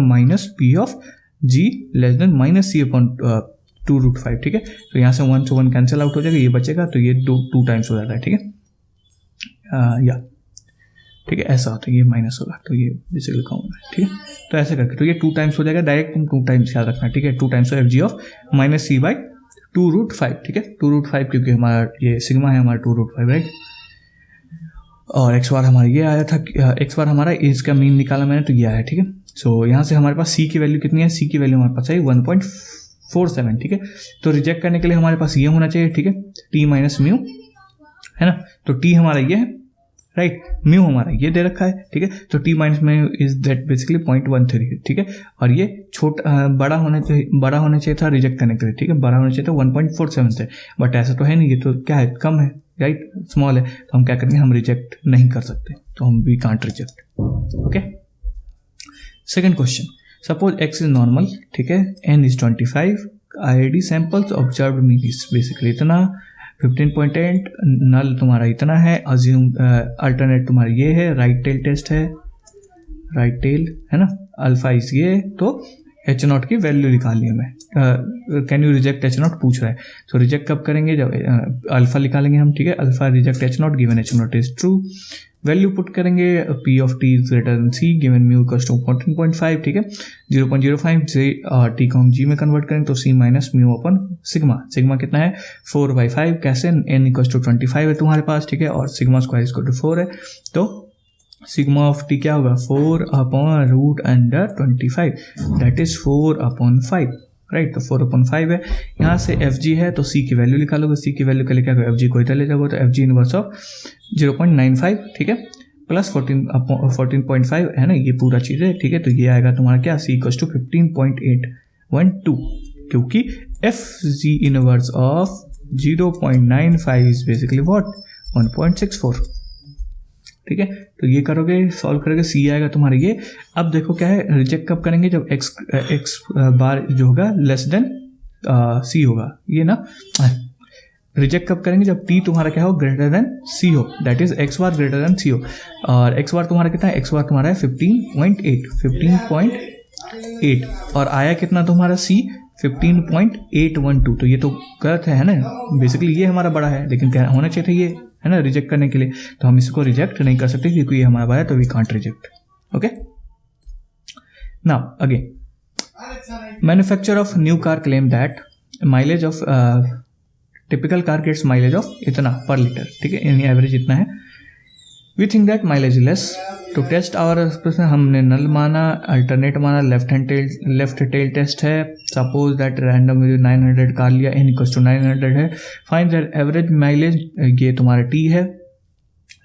minus P of G less than minus C upon 2√5, ठीक है। तो यहाँ से 1 से 1 कैंसिल आउट हो जाएगा, ये बचेगा, तो ये 2 टाइम्स हो जाता है, ठीक है। या ठीक है, ऐसा होता है, ये माइनस होगा, तो ये बेसिकली कॉमन है, ठीक है। तो ऐसे करके तो ये 2 टाइम्स हो जाएगा, डायरेक्ट तुम 2 टाइम्स याद रखना, ठीक है। 2 times of F G of minus C by 2√5, ठीक है। 2√5 क्योंकि हमारा ये सिग्मा है हमारा 2√5, राइट। और एक्स बार हमारा ये आया था, एक्स बार हमारा इसका मीन निकाला मैंने, तो ये आया, ठीक है। सो यहाँ से हमारे पास सी की वैल्यू कितनी है, सी की वैल्यू हमारे पास है 1.47, ठीक है। तो रिजेक्ट करने के लिए हमारे पास ये होना चाहिए, ठीक है, टी माइनस म्यू, है ना। तो टी हमारा ये है, राइट, म्यू हमारा ये दे रखा है, ठीक है। तो T minus mu is that basically 0.13, ठीक है। और ये छोटा बड़ा होना चाहिए था रिजेक्ट करने के लिए, ठीक है, बड़ा होना चाहिए था 1.47 से, बट ऐसा तो है नहीं, ये तो क्या है, कम है, राइट, स्मॉल है। तो हम क्या करेंगे, हम रिजेक्ट नहीं कर सकते, तो हम we can't reject, okay. Second question, suppose X is normal, ठीक है, N is 25, ID samples observed mean is basically इतना, 15.8, नल तुम्हारा इतना है, अज्यूम अल्टरनेट तुम्हारा ये है, राइट टेल टेस्ट है, राइट टेल है ना, अल्फा इज ये, तो एच नॉट की वैल्यू निकाली है मैं, can you reject H not पूछ रहा है। तो रिजेक्ट कब करेंगे, जब अल्फा निकालेंगे हम, ठीक है, alpha reject H not given H not is true, value put करेंगे P of T is greater than C given mu equals to 14.5, ठीक है, 0.05 से टी को हम जी में कन्वर्ट करें तो C minus mu upon sigma, sigma कितना है 4/5, कैसे, एन इक्वल्स टू 25 है तुम्हारे पास, ठीक है, और सिग्मा स्क्वायर इक्वल टू 4 है, तो सिग्मा ऑफ टी क्या होगा 4/√25, दैट इज 4/5, राइट। तो 4/5 है, यहाँ से एफ जी है तो सी की वैल्यू निकालोगे, सी की वैल्यू के लिए क्या करोगे, एफ जी को इधर ले जाओगे, तो एफ जी इनवर्स ऑफ 0.95, ठीक है, प्लस 14.5 है ना, ये पूरा चीज़ है, ठीक है। तो ये आएगा तुम्हारा क्या, सी इक्वल्स टू 15.812, क्योंकि F G inverse of 0.95 is basically what 1.64, ठीक है। तो ये करोगे, सॉल्व करोगे, सी आएगा तुम्हारा ये। अब देखो क्या है, रिजेक्ट कब करेंगे, जब एक्स बार जो होगा लेस देन सी होगा, ये ना, रिजेक्ट कब करेंगे, जब टी तुम्हारा क्या हो ग्रेटर देन सी हो, that is X bar greater than C हो। और एक्स बार तुम्हारा कितना है, एक्स बार तुम्हारा है 15.8, और आया कितना तुम्हारा सी 15.812, तो ये तो गलत है ना, बेसिकली ये हमारा बड़ा है, लेकिन क्या होना चाहिए था ये, है ना, रिजेक्ट करने के लिए, तो हम इसको रिजेक्ट नहीं कर सकते क्योंकि ये हमारा बड़ा है, तो we can't reject, okay. Now again, manufacturer of new car claim that mileage of typical car gets mileage of इतना पर लीटर, ठीक है, यानी एवरेज इतना है, we think that mileage less. To test our, हमने नल माना, अल्टरनेट माना, लेफ्ट टेल टेस्ट है, सपोज दैट रैंडम 900 कार लिया, एन इक्वल्स टू 900 है, फाइंड दैट एवरेज माइलेज, ये तुम्हारा टी है,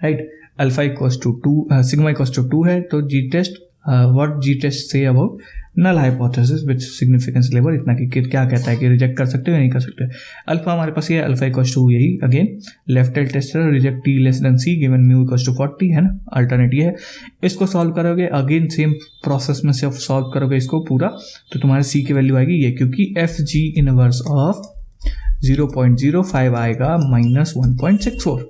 right, alpha equals to 2, sigma equals to 2 है, तो G test, what G test say about null hypothesis with significance level, इतना कि क्या कहता है कि रिजेक्ट कर सकते हो या नहीं कर सकते। अल्फा हमारे पास ये, अल्फा इक्वल्स टू यही अगेन लेफ्ट टेल टेस्ट है, reject T less than C given mu equals to 40, है ना, अल्टरनेट ये है। इसको सॉल्व करोगे, अगेन सेम प्रोसेस में से सॉल्व करोगे इसको पूरा, तो तुम्हारे सी की वैल्यू आएगी ये, क्योंकि एफ जी इनवर्स ऑफ 0.05 आएगा माइनस 1.64,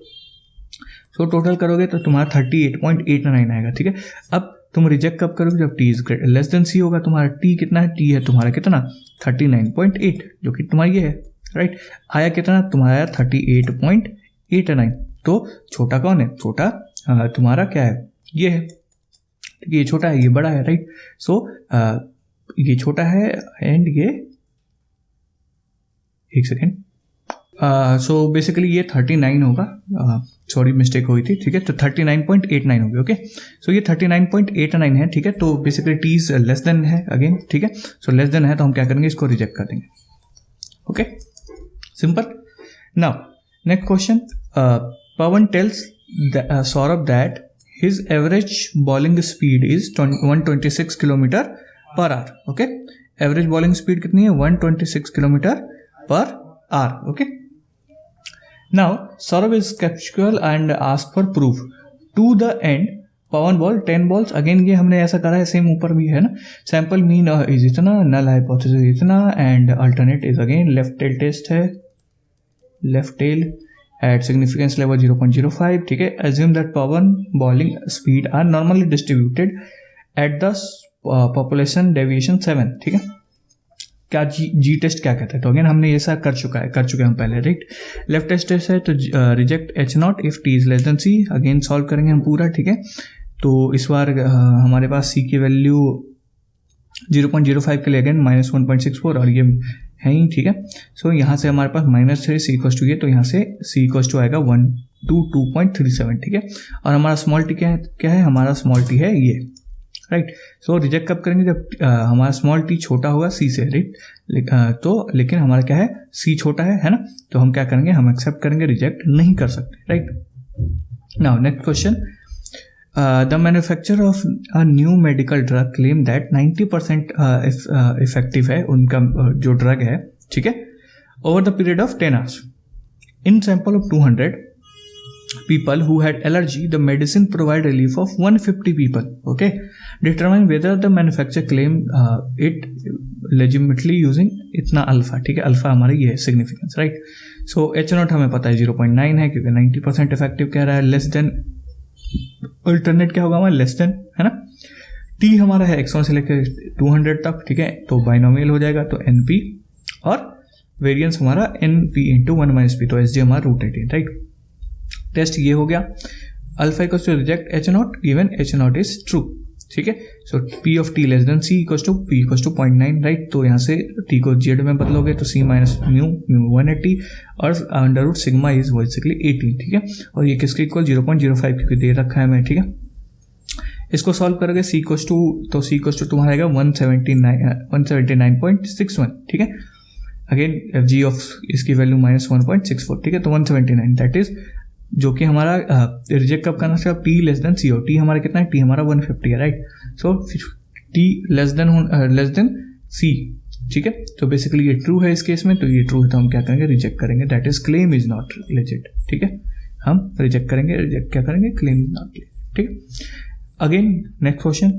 सो टोटल करोगे तो तुम्हारा 38.89 आएगा, ठीक है। अब तुम रिजेक्ट कब करोगे, जब टी इज लेस देन सी होगा, तुम्हारा टी कितना है, टी है तुम्हारा कितना 39.8, जो कि तुम्हारा ये है, राइट, आया कितना तुम्हारा 38.89, तो छोटा कौन है, छोटा तुम्हारा क्या है, ये है, ठीक है, ये छोटा है, ये बड़ा है, राइट। सो ये छोटा है एंड ये, एक सेकेंड, सो बेसिकली ये 39 होगा, सॉरी मिस्टेक हुई थी, ठीक है, तो 39.89 होगी, ओके। सो ये 39.89 है, ठीक है, तो basically T is less then है अगेन, ठीक है, सो लेस देन है तो हम क्या करेंगे, इसको रिजेक्ट कर देंगे, okay, simple. Now next question, Pawan tells Saurabh that his average bowling speed is 126 km per hour. Okay, average bowling speed कितनी है? 126 km per hour. Okay, now Saurabh is skeptical and asks for proof. To the end Pawan ball 10 balls, again ये हमने ऐसा करा है same ऊपर भी है ना, सैंपल मीन इज इतना, नल हाइपोथेसिस इतना, and alternate is again left tail test है, left tail at significance level 0.05. ठीक है, assume that Pawan bowling speed are normally distributed at the population deviation 7. ठीक है, क्या जी टेस्ट क्या कहता है? तो अगेन हमने ये सब कर चुके हैं हम पहले, राइट. लेफ्ट टेस्ट है तो reject H0 if T is less than C. Again solve करेंगे हम पूरा. ठीक है, तो इस बार हमारे पास सी की वैल्यू 0.05 के लिए अगेन -1.64 और ये है ही. ठीक है, सो यहाँ से हमारे पास -3 सी इक्वल्स टू ये, तो यहाँ से सी इक्वल्स टू आएगा 122.37. ठीक है, और हमारा स्मॉल टी क्या है? हमारा स्मॉल टी है ये, राइट. सो रिजेक्ट कब करेंगे? जब हमारा स्मॉल टी छोटा होगा सी से, राइट. तो लेकिन हमारा क्या है? सी छोटा है ना, तो हम क्या करेंगे? हम एक्सेप्ट करेंगे, रिजेक्ट नहीं कर सकते, right. Now next question, the manufacturer of a new medical drug claim that 90% effective है उनका जो ड्रग है. ठीक है, over the period of 10 hours. In sample of 200 people who had allergy, the medicine provide relief of 150 people. Okay, determine whether the manufacturer claim it legitimately using इतना alpha. ठीक है, alpha हमारा ये है सिग्निफिकेंस, राइट. सो H0 हमें पता है 0.9 है क्योंकि 90% इफेक्टिव कह रहा है. लेस देन अल्टरनेट क्या होगा हमारा? लेस देन, है ना. टी हमारा है X1 से लेकर 200 तक. ठीक है, तो बाइनोमियल हो जाएगा, तो NP और वेरिएंस हमारा NP इंटू 1 - P, तो SG हमारा √18, राइट. टेस्ट ये हो गया. Alpha equals to reject H0 given H0 is true. ठीक है, so P of T less than C equals to P equals to 0.9, right. तो यहाँ से T को Z में बदलोगे तो C माइनस म्यू 180 और under root sigma is basically 18. ठीक है, और ये किसके इक्वल? 0.05 क्योंकि दे रखा है मैं. ठीक है, इसको सॉल्व करोगे C इक्वल्स टू, तो C इक्वल्स टू तुम्हारा आएगा 179.61. ठीक है, अगेन FG ऑफ इसकी वैल्यू -1.64. ठीक है, तो 179 दैट इज जो कि हमारा रिजेक्ट कब करना चाहिए? टी लेस देन सी. और टी हमारा कितना है? टी हमारा 150 है, right. So T less than C. ठीक है, तो बेसिकली ये ट्रू है इस केस में, तो ये ट्रू है तो हम क्या करेंगे? रिजेक्ट करेंगे. That is claim is not legit. ठीक है, हम रिजेक्ट करेंगे, रिजेक्ट क्या करेंगे? Claim is not legit. ठीक है, again next question,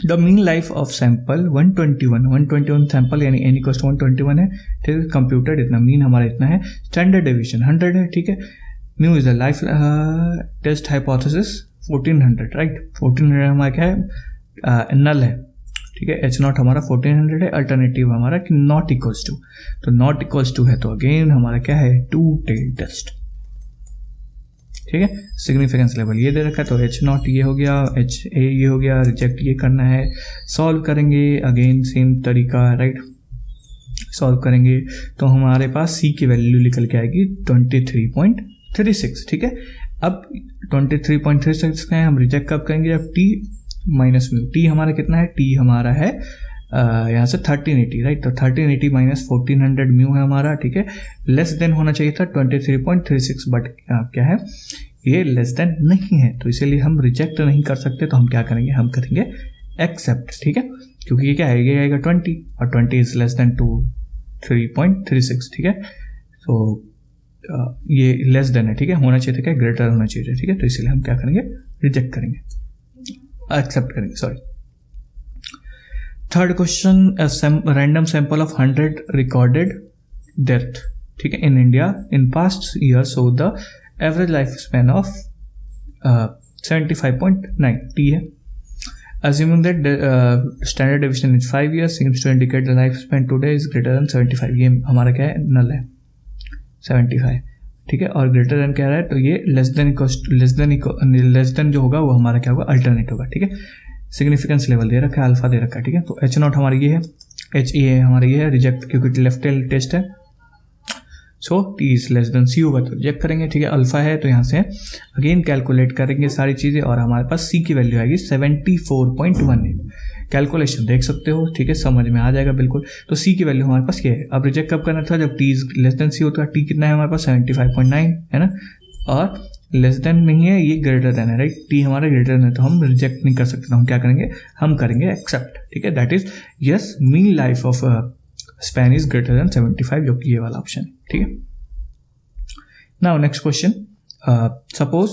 the mean life of sample 121 sample यानी n इक्वल्स टू 121 है. ठीक है, कंप्यूटर इतना, मीन हमारा इतना है, स्टैंडर्ड डेविएशन 100 है. ठीक है, mu is the life test hypothesis 1400, right. 1400 हमारा क्या है? नल है. ठीक है, H0 हमारा 1400 है. अल्टरनेटिव हमारा कि नॉट इक्वल्स टू, तो नॉट इक्वल्स टू है तो अगेन हमारा क्या है? 2 टेल टेस्ट. ठीक है, सिग्निफिकेंस लेवल ये दे रखा है, तो H0 ये हो गया, HA ये हो गया, रिजेक्ट ये करना है. सॉल्व करेंगे अगेन सेम तरीका, राइट. सॉल्व करेंगे तो हमारे पास C की वैल्यू निकल के आएगी 23.36. ठीक है, अब 23.36 का है, हम रिजेक्ट कब करेंगे? अब T माइनस म्यू. T हमारा कितना है? T हमारा है यहाँ से 1380, राइट. तो 1380 माइनस 1400 म्यू है हमारा. ठीक है, लेस देन होना चाहिए था 23.36, बट क्या है? ये लेस देन नहीं है, तो इसीलिए हम रिजेक्ट नहीं कर सकते. तो हम क्या करेंगे? हम करेंगे एक्सेप्ट. ठीक है, क्योंकि ये क्या है? ये आएगा 20 और 20 इज लेस देन 23.36. ठीक है, तो ये लेस देन है. ठीक है, होना चाहिए था क्या? ग्रेटर होना चाहिए. ठीक है, तो इसलिए हम क्या करेंगे? रिजेक्ट करेंगे, एक्सेप्ट करेंगे, sorry. Third question, random sample of 100 recorded death. ठीक है, in India in past year so the average life span of 75.9 T है. Assuming that standard deviation is 5 years seems to indicate the lifespan today is greater than 75. ये हमारा क्या है? नल है 75. ठीक है, और ग्रेटर देन कह रहा है, तो ये लेस देन जो होगा वो हमारा क्या होगा? अल्टरनेट होगा. ठीक है, सिग्निफिकेंस लेवल दे रखा है, अल्फा दे रखा है. ठीक है, तो H0 हमारा ये है, HA हमारा ये है, रिजेक्ट क्योंकि लेफ्ट टेल टेस्ट है. सो T is less than C होगा तो रिजेक्ट करेंगे. ठीक है, अल्फा है तो यहाँ से अगेन कैलकुलेट करेंगे सारी चीज़ें और हमारे पास C की वैल्यू आएगी 74.18. कैलकुलेशन देख सकते हो, ठीक है, समझ में आ जाएगा बिल्कुल। तो सी की वैल्यू हमारे पास क्या है। अब रिजेक्ट कब करना था, जब टी इज लेस देन सी होता है। टी कितना है हमारे पास 75.9 है ना, और लेस देन नहीं है, ये ग्रेटर देन है, राइट। टी हमारा ग्रेटर देन है तो हम रिजेक्ट नहीं कर सकते, तो हम क्या करेंगे, हम करेंगे एक्सेप्ट, ठीक है। That is yes, mean life of span is greater than 75, जो कि ये वाला ऑप्शन है, ठीक है। Now next question, suppose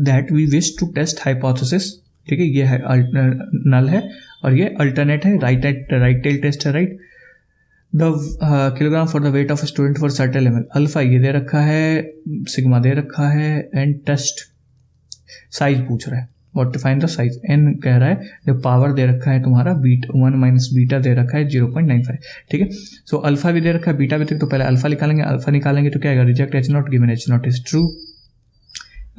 that we wish to test hypothesis, ठीक है, ये है नल है और ये अल्टरनेट है, राइट टेल टेस्ट है, right. The kilogram for the weight of student for certain level, alpha ये दे रखा है, सिग्मा दे रखा है, एंड टेस्ट साइज पूछ रहा है, what to find the size. N कह रहा है, जो पावर दे रखा है तुम्हारा बीटा 1 माइनस बीटा दे रखा है 0.95, ठीक है। सो अल्फा भी दे रखा है, बीटा भी दे, तो पहले अल्फा निकालेंगे, अल्फा निकालेंगे तो क्या आएगा, reject H not given H not is true.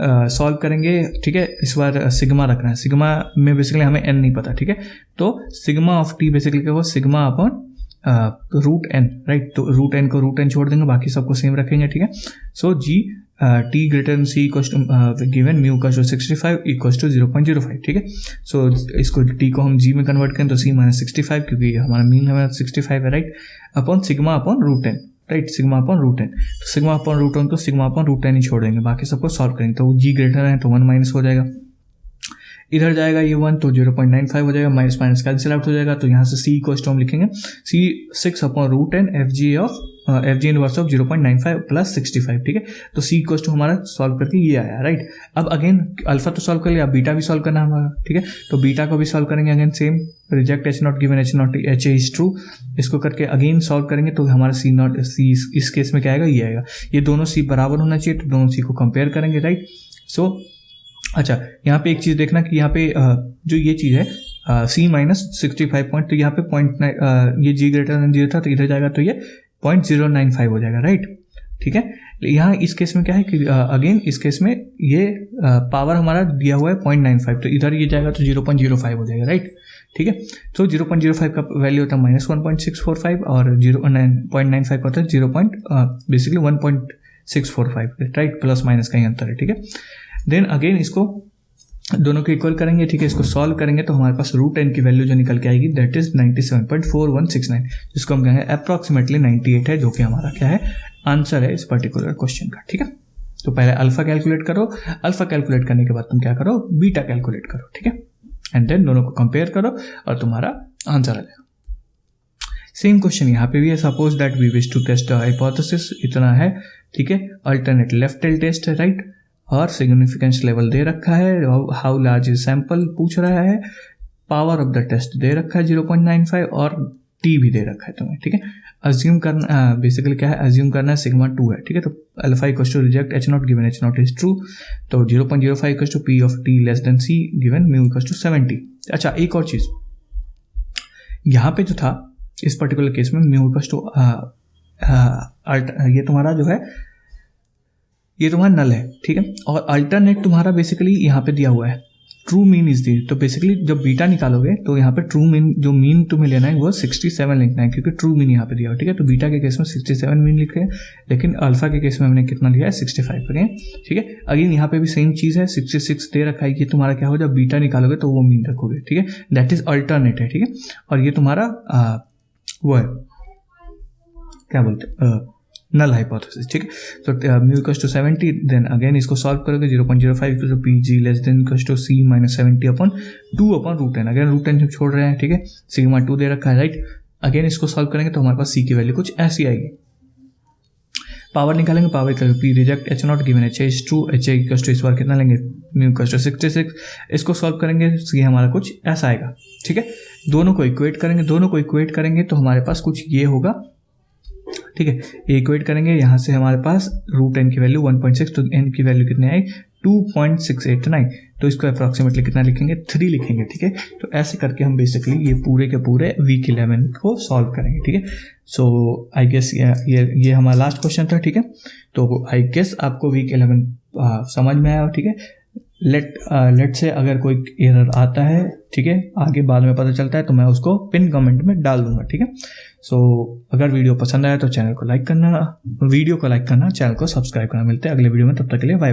Solve करेंगे, ठीक है। इस बार सिग्मा रखना है, सिग्मा में बेसिकली हमें एन नहीं पता, ठीक है। तो सिग्मा ऑफ टी बेसिकली क्या होगा, sigma upon root N, right. तो रूट एन को रूट एन छोड़ देंगे, बाकी सबको सेम रखेंगे, ठीक है। So G T greater than C equals to given mu equals to 65 equals to 0.05, ठीक है। सो इसको टी को हम जी में कन्वर्ट करें तो सी माइनस 65, क्योंकि हमारा मीन हमारा 65 है, right, upon sigma upon root N, right, sigma upon root N. तो सिग्मा अपॉन रूट एन, तो सिग्मा अपॉन रूट एन ही छोड़ देंगे, बाकी सबको सॉल्व करेंगे। तो जी ग्रेटर है तो 1 माइनस हो जाएगा, इधर जाएगा ये 1 तो 0.95 हो जाएगा, माइनस माइनस कैंसिल आउट हो जाएगा। तो यहाँ से सी इक्वल्स टू हम लिखेंगे C 6 upon root N F G inverse of 0.95 plus 65, ठीक है। तो सी इक्वल्स टू हमारा सॉल्व करके ये आया, राइट। अब अगेन अल्फा तो सॉल्व कर लिया, बीटा भी सॉल्व करना है हमारा, ठीक है। तो बीटा को भी सॉल्व करेंगे, again same, reject H not given H not H is true, इसको करके अगेन सॉल्व करेंगे तो हमारा सी नॉट सी इस केस में क्या आएगा, ये आएगा। ये दोनों सी बराबर होना चाहिए, तो दोनों सी को कंपेयर करेंगे, राइट। सो अच्छा, यहाँ पे एक चीज़ देखना कि यहाँ पे जो ये चीज़ है सी माइनस 65 पॉइंट, तो यहाँ पे ये जी ग्रेटर देन 0 था, तो इधर जाएगा तो ये 0.095 हो जाएगा, राइट, ठीक है। यहाँ इस केस में क्या है कि अगेन इस केस में ये पावर हमारा दिया हुआ है 0.95, तो इधर ये जाएगा तो 0.05 हो जाएगा, राइट, ठीक है। तो 0.05 का वैल्यू होता है -1.645 और 0.95 का होता है बेसिकली 1.645, राइट, प्लस माइनस का ही अंतर है, ठीक है। देन अगेन इसको दोनों को इक्वल करेंगे, ठीक है। इसको सॉल्व करेंगे तो हमारे पास रूट एन की वैल्यू जो निकल के आएगी दैट इज 97.4169, जिसको हम कहेंगे अप्रॉक्सीमेटली 98 है, जो कि हमारा क्या है, आंसर है इस पर्टिकुलर क्वेश्चन का, ठीक है। तो पहले अल्फा कैलकुलेट करो, अल्फा कैलकुलेट करने के बाद तुम क्या करो, बीटा कैलकुलेट करो, ठीक है, एंड देन दोनों को कंपेयर करो और तुम्हारा आंसर आ जाएगा। सेम क्वेश्चन यहाँ पे भी है, suppose that we wish to test hypothesis, इतना है, ठीक है। अल्टरनेट लेफ्ट टेल टेस्ट है, राइट, और सिग्निफिकेंस लेवल दे रखा है, हाउ लार्ज इज सैंपल पूछ रहा है, पावर ऑफ द टेस्ट दे रखा है 0.95 और टी भी दे रखा है तुम्हें, ठीक है। अज्यूम करना बेसिकली क्या है, अज्यूम करना है सिग्मा 2 है, ठीक है। तो alpha equals to reject H not given H not is true, तो 0.05 equals to P of T less than C given mu equals to 70। अच्छा, एक और चीज यहाँ पे जो था इस पर्टिकुलर केस में म्यू इक्वल्स टू ये तुम्हारा जो है, ये तुम्हारा नल है, ठीक है, और अल्टरनेट तुम्हारा बेसिकली यहाँ पे दिया हुआ है, ट्रू मीन इज दी। तो बेसिकली जब बीटा निकालोगे तो यहाँ पे ट्रू मीन, जो मीन तुम्हें लेना है वो 67 लिखना है, क्योंकि ट्रू मीन यहाँ पे दिया हुआ है, ठीक है। तो बीटा के केस में 67 मीन लिखे हैं, लेकिन अल्फा के केस में हमने कितना लिया है, 65 पर, ठीक है। अगेन यहाँ पे भी सेम चीज़ है, 66 दे रखा है, ये तुम्हारा क्या हो, जब बीटा निकालोगे तो वो मीन रखोगे, ठीक है। दैट इज अल्टरनेट है, ठीक है। और ये तुम्हारा वो है, क्या बोलते नल हाइपोथेसिस, ठीक है। तो mu equals to 70, then again इसको सॉल्व करोगे 0.05 equals to P ji less than equals to C minus 70 upon 2 upon root n, again root n जब छोड़ रहे हैं, ठीक है। सिग्मा 2 दे रखा है, राइट। अगेन इसको सॉल्व करेंगे तो हमारे पास सी की वैल्यू कुछ ऐसी आएगी। पावर निकालेंगे, पावर करेंगे P reject H not given H is true, H equals to इस बार कितना लेंगे, म्यू इक्वल्स टू 66। इसको सॉल्व करेंगे सी हमारा कुछ ऐसा आएगा, ठीक है। दोनों को इक्वेट करेंगे तो हमारे पास कुछ ये होगा, ठीक है। इक्वेट करेंगे, यहाँ से हमारे पास रूट एन की वैल्यू 1.6, तो एन की वैल्यू कितनी आई 2.689, तो इसको अप्रॉक्सीमेटली कितना लिखेंगे, 3 लिखेंगे, ठीक है। तो ऐसे करके हम बेसिकली ये पूरे के पूरे वीक 11 को सॉल्व करेंगे, ठीक है। सो आई गेस ये हमारा लास्ट क्वेश्चन था, ठीक है। तो आई गेस आपको वीक 11 समझ में आया, ठीक है। लेट से अगर कोई एरर आता है, ठीक है, आगे बाद में पता चलता है तो मैं उसको पिन कमेंट में डाल दूंगा, ठीक है। सो अगर वीडियो पसंद आया तो चैनल को लाइक करना, चैनल को सब्सक्राइब करना। मिलते हैं अगले वीडियो में, तब तक के लिए बाय।